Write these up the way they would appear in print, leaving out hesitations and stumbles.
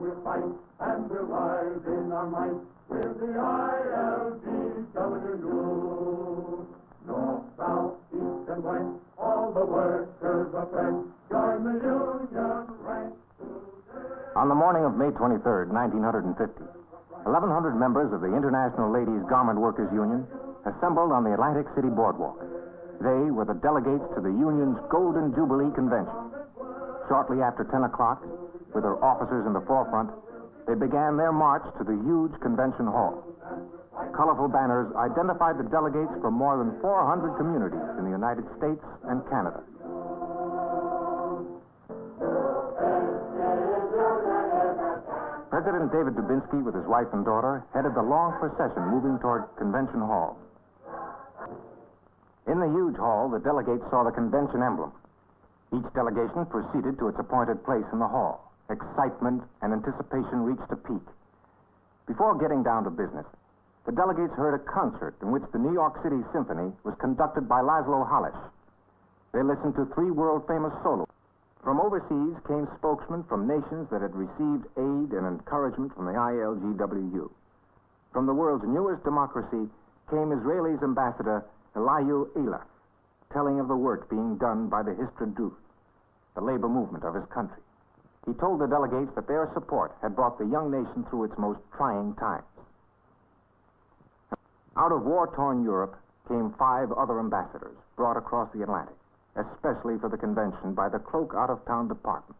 we'll fight, and we'll rise in our might with the ILGWU. North, south, east, and west, all the workers are friends. Join the union ranks. On the morning of May 23rd, 1950, 1,100 members of the International Ladies Garment Workers Union assembled on the Atlantic City Boardwalk. They were the delegates to the union's Golden Jubilee Convention. Shortly after 10 o'clock, with their officers in the forefront, they began their march to the huge convention hall. Colorful banners identified the delegates from more than 400 communities in the United States and Canada. President David Dubinsky, with his wife and daughter, headed the long procession moving toward Convention Hall. In the huge hall, the delegates saw the convention emblem. Each delegation proceeded to its appointed place in the hall. Excitement and anticipation reached a peak. Before getting down to business, the delegates heard a concert in which the New York City Symphony was conducted by Laszlo Halish. They listened to 3 world-famous solos. From overseas came spokesmen from nations that had received aid and encouragement from the ILGWU. From the world's newest democracy came Israel's ambassador, ILGWU Jeannine, telling of the work being done by the Histadrut, the labor movement of his country. He told the delegates that their support had brought the young nation through its most trying times. Out of war-torn Europe came 5 other ambassadors brought across the Atlantic, especially for the convention by the Cloak Out-of-Town Department.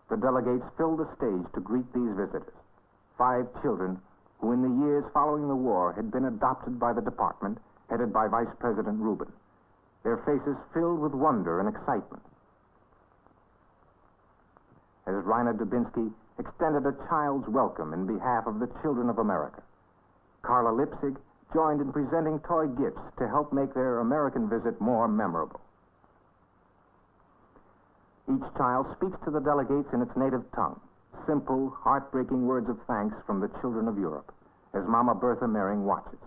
The delegates filled the stage to greet these visitors, 5 children who in the years following the war had been adopted by the department, headed by Vice President Rubin, their faces filled with wonder and excitement. As Rainer Dubinsky extended a child's welcome in behalf of the children of America, Carla Lipsig joined in presenting toy gifts to help make their American visit more memorable. Each child speaks to the delegates in its native tongue, simple, heartbreaking words of thanks from the children of Europe, as Mama Bertha Mehring watches.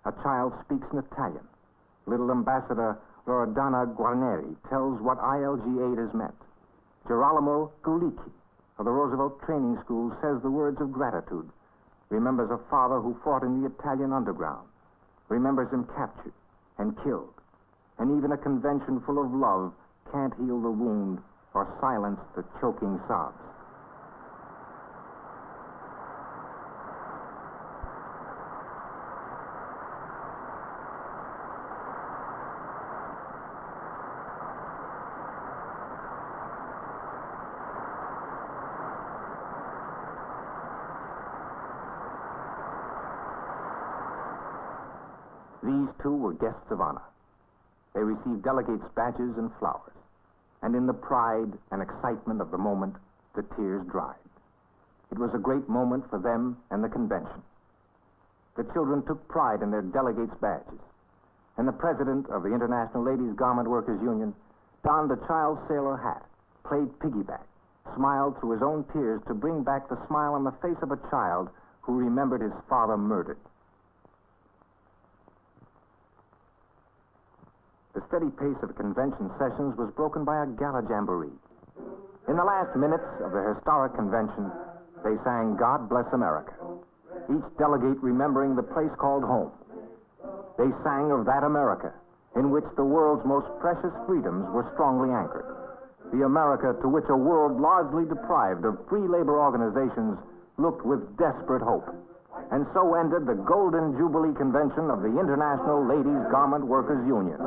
A child speaks in Italian. Little Ambassador Loredana Guarneri tells what ILG-8 has meant. Girolamo Gulicki of the Roosevelt Training School says the words of gratitude, remembers a father who fought in the Italian underground, remembers him captured and killed, and even a convention full of love can't heal the wound or silence the choking sobs. These 2 were guests of honor. They received delegates' badges and flowers. And in the pride and excitement of the moment, the tears dried. It was a great moment for them and the convention. The children took pride in their delegates' badges. And the president of the International Ladies Garment Workers Union donned a child's sailor hat, played piggyback, smiled through his own tears to bring back the smile on the face of a child who remembered his father murdered. The steady pace of convention sessions was broken by a gala jamboree. In the last minutes of the historic convention, they sang God Bless America, each delegate remembering the place called home. They sang of that America in which the world's most precious freedoms were strongly anchored, the America to which a world largely deprived of free labor organizations looked with desperate hope. And so ended the Golden Jubilee Convention of the International Ladies Garment Workers Union.